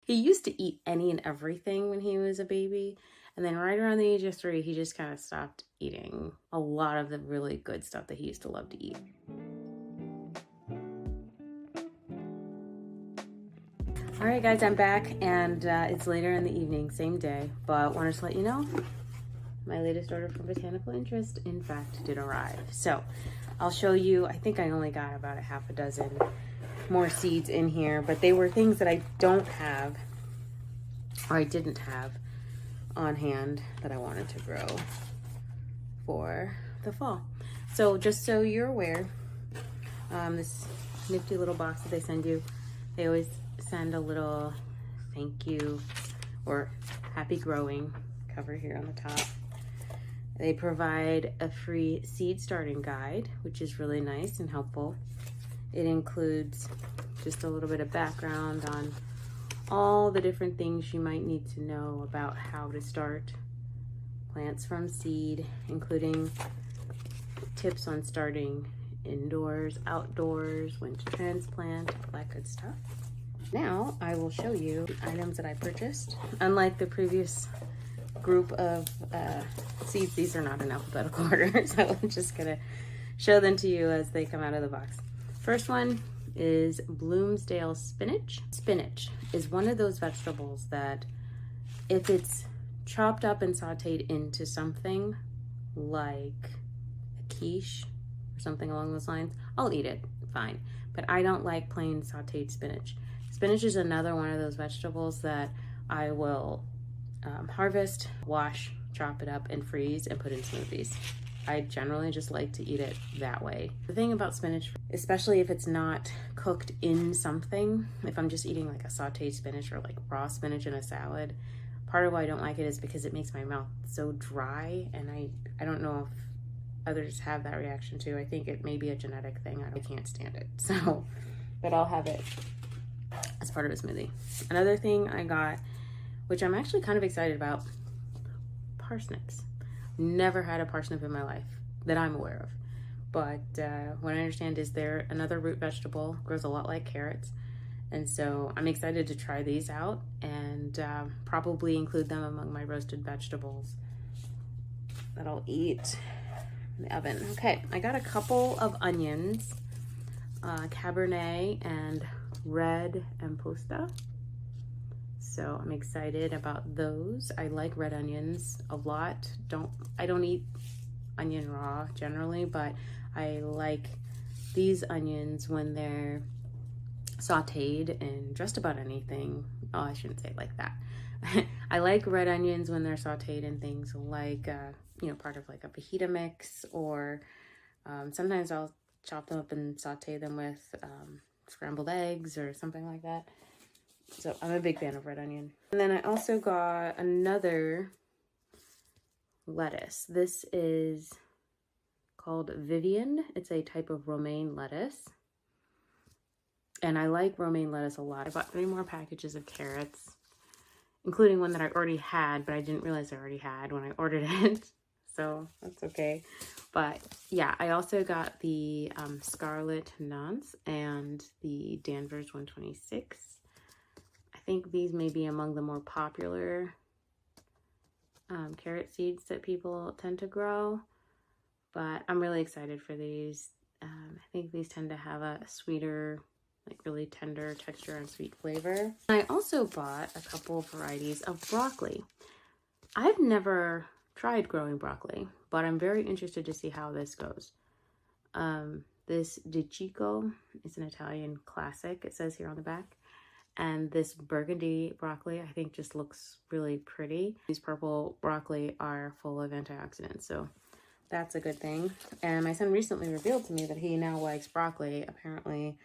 He used to eat any and everything when he was a baby. And then right around the age of 3, he just kind of stopped eating a lot of the really good stuff that he used to love to eat. All right, guys, I'm back, and it's later in the evening, same day, but wanted to let you know my latest order from Botanical Interest, in fact, did arrive. So I'll show you. I think I only got about a half a dozen more seeds in here, but they were things that I don't have, or I didn't have on hand that I wanted to grow for the fall. So just so you're aware, this nifty little box that they send you, they always send a little thank you or happy growing cover here on the top. They provide a free seed starting guide, which is really nice and helpful. It includes just a little bit of background on all the different things you might need to know about how to start plants from seed, including tips on starting indoors, outdoors, when to transplant, all that good stuff. Now I will show you the items that I purchased. Unlike the previous group of seeds, these are not in alphabetical order, so I'm just gonna show them to you as they come out of the box. First one is Bloomsdale spinach. Spinach is one of those vegetables that if it's chopped up and sauteed into something like a quiche or something along those lines, I'll eat it, fine. But I don't like plain sauteed spinach. Spinach is another one of those vegetables that I will harvest, wash, chop it up, and freeze and put in smoothies. I generally just like to eat it that way. The thing about spinach, especially if it's not cooked in something, if I'm just eating like a sauteed spinach or like raw spinach in a salad, part of why I don't like it is because it makes my mouth so dry, and I don't know if others have that reaction too. I think it may be a genetic thing. I can't stand it. So, but I'll have it as part of a smoothie. Another thing I got, which I'm actually kind of excited about, parsnips. Never had a parsnip in my life that I'm aware of, but what I understand is they're another root vegetable, grows a lot like carrots, and so I'm excited to try these out and probably include them among my roasted vegetables that I'll eat in the oven. Okay, I got a couple of onions, Cabernet and Red Imposta. So I'm excited about those. I like red onions a lot. I don't eat onion raw generally, but I like these onions when they're sauteed in just about anything. Oh, I shouldn't say it like that. I like red onions when they're sauteed in things like, part of like a fajita mix, or sometimes I'll chop them up and saute them with scrambled eggs or something like that. So I'm a big fan of red onion. And then I also got another lettuce. This is called Vivian. It's a type of romaine lettuce. And I like romaine lettuce a lot. I bought 3 more packages of carrots, including one that I already had, but I didn't realize I already had when I ordered it. So that's okay. But yeah, I also got the Scarlet Nance and the Danvers 126. I think these may be among the more popular carrot seeds that people tend to grow, but I'm really excited for these. I think these tend to have a sweeter, like really tender texture and sweet flavor. I also bought a couple varieties of broccoli. I've never tried growing broccoli, but I'm very interested to see how this goes. This Di Chico is an Italian classic, it says here on the back. And this burgundy broccoli, I think, just looks really pretty. These purple broccoli are full of antioxidants, so that's a good thing. And my son recently revealed to me that he now likes broccoli. Apparently,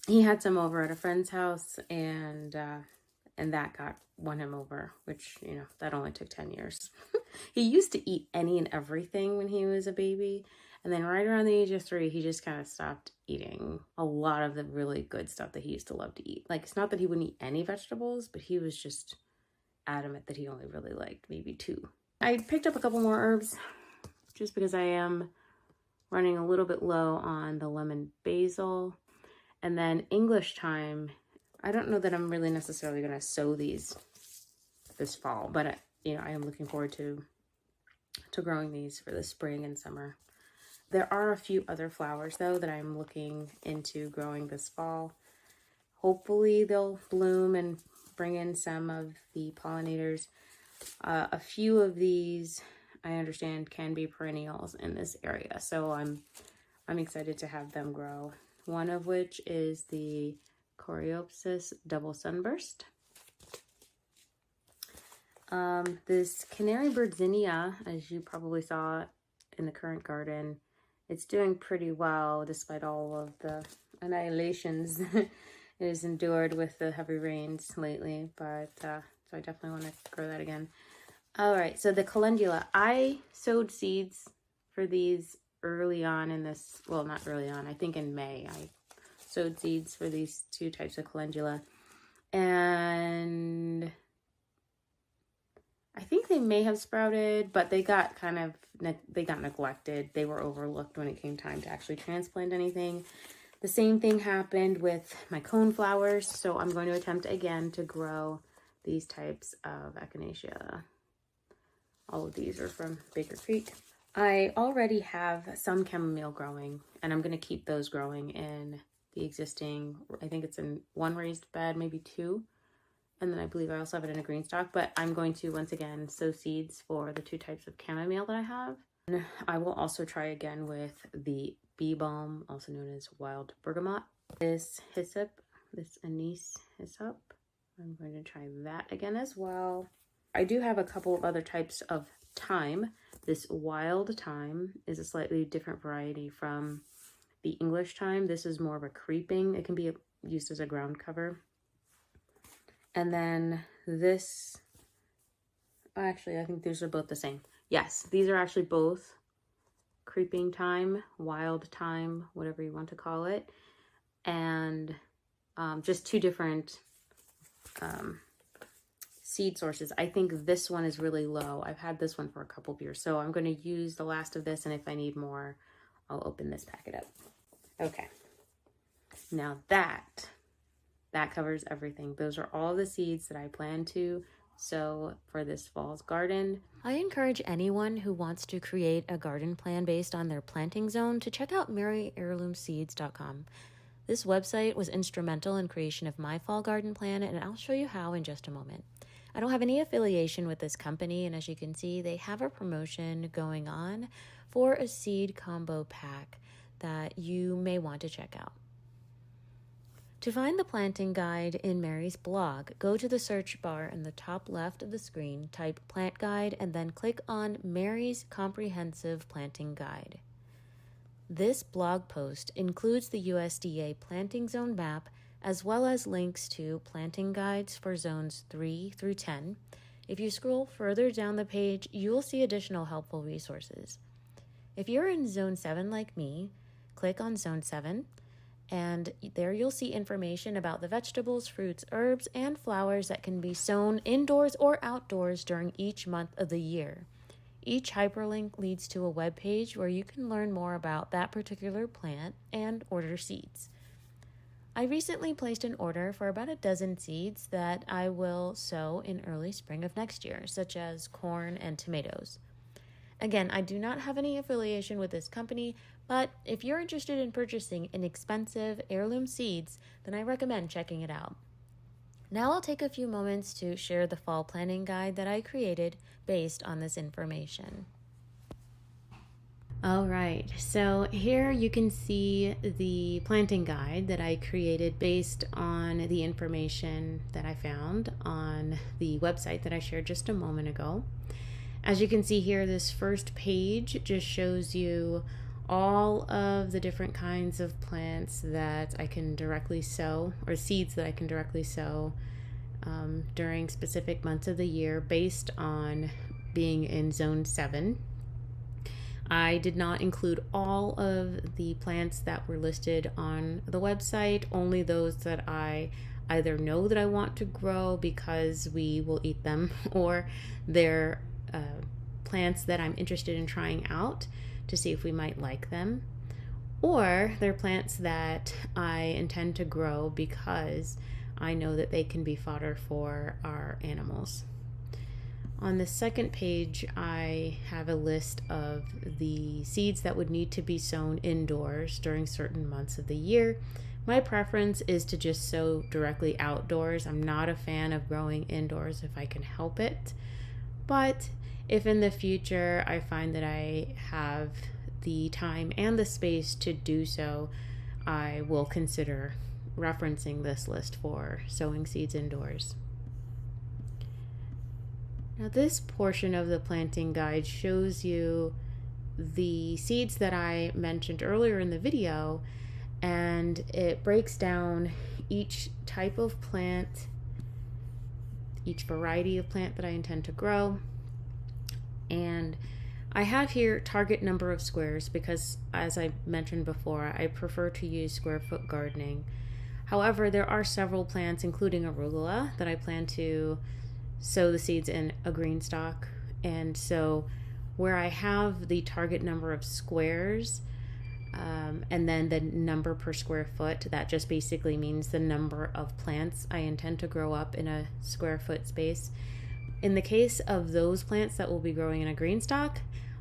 he had some over at a friend's house, and that won him over, which, that only took 10 years. He used to eat any and everything when he was a baby. And then right around the age of 3, he just kind of stopped eating a lot of the really good stuff that he used to love to eat. Like, it's not that he wouldn't eat any vegetables, but he was just adamant that he only really liked maybe 2. I picked up a couple more herbs just because I am running a little bit low on the lemon basil. And then English thyme, I don't know that I'm really necessarily going to sow these this fall, but you know, I am looking forward to growing these for the spring and summer. There are a few other flowers though that I'm looking into growing this fall. Hopefully they'll bloom and bring in some of the pollinators. A few of these I understand can be perennials in this area, so I'm excited to have them grow. One of which is the Coreopsis double sunburst. This canary bird zinnia, as you probably saw in the current garden, it's doing pretty well despite all of the annihilations it has endured with the heavy rains lately, but so I definitely want to grow that again. All right, so the calendula, I sowed seeds for these early on in this, well, not early on, I think in May, I sowed seeds for these two types of calendula, and I think they may have sprouted, but they got neglected. They were overlooked when it came time to actually transplant anything. The same thing happened with my coneflowers, so I'm going to attempt again to grow these types of echinacea. All of these are from Baker Creek. I already have some chamomile growing, and I'm going to keep those growing in the existing, I think it's in one raised bed, maybe two. And then I believe I also have it in a green stock, but I'm going to once again sow seeds for the two types of chamomile that I have. And I will also try again with the bee balm, also known as wild bergamot. This hyssop, this anise hyssop, I'm going to try that again as well. I do have a couple of other types of thyme. This wild thyme is a slightly different variety from the English thyme. This is more of a creeping. It can be used as a ground cover. And then this, actually, I think these are both the same. Yes, these are actually both creeping thyme, wild thyme, whatever you want to call it. And just two different seed sources. I think this one is really low. I've had this one for a couple of years, so I'm going to use the last of this, and if I need more, I'll open this packet up. Okay, now that covers everything. Those are all the seeds that I plan to sow for this fall's garden. I encourage anyone who wants to create a garden plan based on their planting zone to check out maryheirloomseeds.com. This website was instrumental in creation of my fall garden plan, and I'll show you how in just a moment. I don't have any affiliation with this company, and as you can see, they have a promotion going on for a seed combo pack that you may want to check out. To find the planting guide in Mary's blog, go to the search bar in the top left of the screen, type plant guide, and then click on Mary's Comprehensive Planting Guide. This blog post includes the USDA planting zone map, as well as links to planting guides for zones 3 through 10. If you scroll further down the page, you'll see additional helpful resources. If you're in zone 7 like me, click on zone 7, and there you'll see information about the vegetables, fruits, herbs, and flowers that can be sown indoors or outdoors during each month of the year. Each hyperlink leads to a web page where you can learn more about that particular plant and order seeds. I recently placed an order for about a dozen seeds that I will sow in early spring of next year, such as corn and tomatoes. Again, I do not have any affiliation with this company, but if you're interested in purchasing inexpensive heirloom seeds, then I recommend checking it out. Now I'll take a few moments to share the fall planning guide that I created based on this information. All right, so here you can see the planting guide that I created based on the information that I found on the website that I shared just a moment ago. As you can see here, this first page just shows you all of the different kinds of plants that I can directly sow, or seeds that I can directly sow during specific months of the year based on being in zone 7. I did not include all of the plants that were listed on the website, only those that I either know that I want to grow because we will eat them, or they're plants that I'm interested in trying out to see if we might like them, or they're plants that I intend to grow because I know that they can be fodder for our animals. On the second page, I have a list of the seeds that would need to be sown indoors during certain months of the year. My preference is to just sow directly outdoors. I'm not a fan of growing indoors if I can help it. But if in the future I find that I have the time and the space to do so, I will consider referencing this list for sowing seeds indoors. Now this portion of the planting guide shows you the seeds that I mentioned earlier in the video, and it breaks down each type of plant, each variety of plant that I intend to grow. And I have here target number of squares because, as I mentioned before, I prefer to use square foot gardening. However, there are several plants, including arugula, that I plan to sow the seeds in a green stalk. And so where I have the target number of squares, and then the number per square foot, that just basically means the number of plants I intend to grow up in a square foot space. In the case of those plants that will be growing in a green stalk,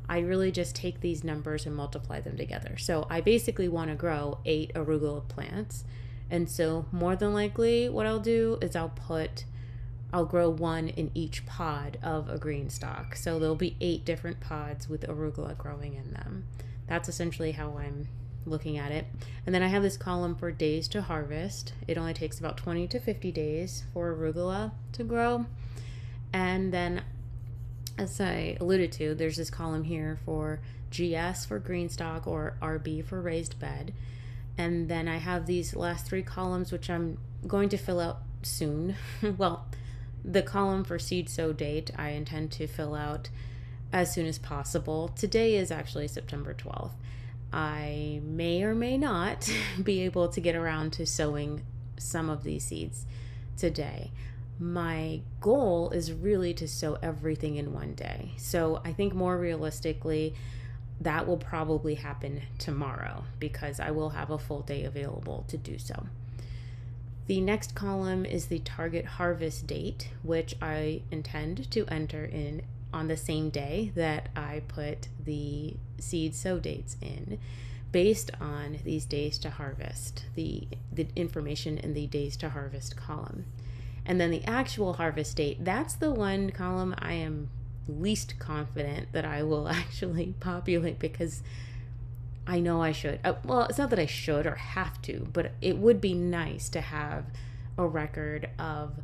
I really just take these numbers and multiply them together. So I basically want to grow 8 arugula plants. And so more than likely what I'll do is I'll grow 1 in each pod of a green stalk. So there'll be 8 different pods with arugula growing in them. That's essentially how I'm looking at it. And then I have this column for days to harvest. It only takes about 20 to 50 days for arugula to grow. And then, as I alluded to, there's this column here for GS for green stalk or RB for raised bed. And then I have these last 3 columns, which I'm going to fill out soon. Well, the column for seed sow date I intend to fill out as soon as possible. Today is actually September 12th. I may or may not be able to get around to sowing some of these seeds today. My goal is really to sow everything in one day. So I think more realistically, that will probably happen tomorrow because I will have a full day available to do so. The next column is the target harvest date, which I intend to enter in on the same day that I put the seed sow dates in, based on these days to harvest, the information in the days to harvest column. And then the actual harvest date, that's the one column I am least confident that I will actually populate because I know I should. Well, it's not that I should or have to, but it would be nice to have a record of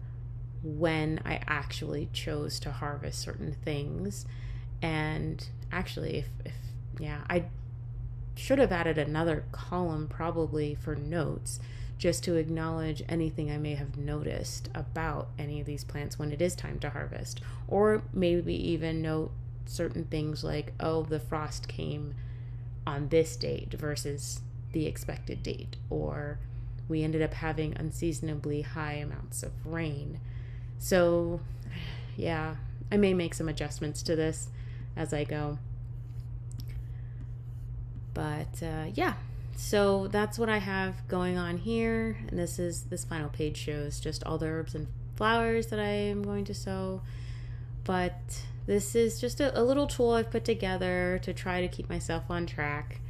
when I actually chose to harvest certain things. And actually, I should have added another column probably for notes, just to acknowledge anything I may have noticed about any of these plants when it is time to harvest. Or maybe even note certain things like, oh, the frost came on this date versus the expected date, or we ended up having unseasonably high amounts of rain. So yeah, I may make some adjustments to this as I go. But yeah, so that's what I have going on here. And this final page shows just all the herbs and flowers that I am going to sow. But this is just a little tool I've put together to try to keep myself on track.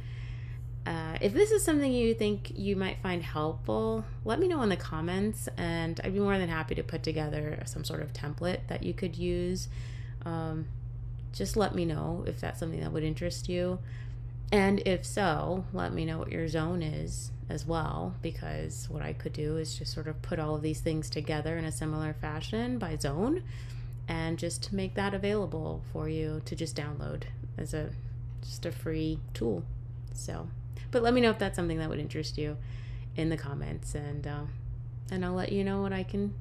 If this is something you think you might find helpful, let me know in the comments, and I'd be more than happy to put together some sort of template that you could use. Just let me know if that's something that would interest you. And if so, let me know what your zone is as well, because what I could do is just sort of put all of these things together in a similar fashion by zone and just make that available for you to just download as just a free tool. So, but let me know if that's something that would interest you in the comments, and I'll let you know what I can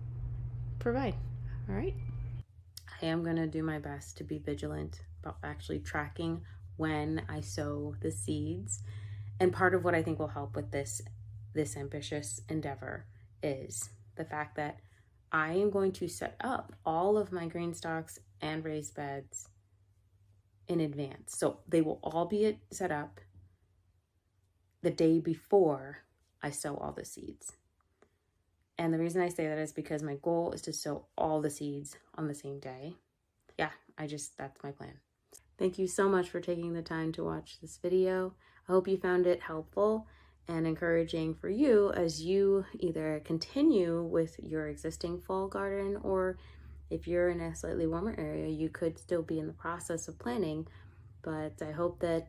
provide. All right. I am going to do my best to be vigilant about actually tracking when I sow the seeds. And part of what I think will help with this ambitious endeavor is the fact that I am going to set up all of my green stalks and raised beds in advance. So they will all be set up the day before I sow all the seeds. And the reason I say that is because my goal is to sow all the seeds on the same day. Yeah, that's my plan. Thank you so much for taking the time to watch this video. I hope you found it helpful and encouraging for you as you either continue with your existing fall garden, or if you're in a slightly warmer area, you could still be in the process of planting. But I hope that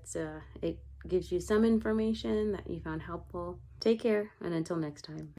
it gives you some information that you found helpful. Take care, and until next time.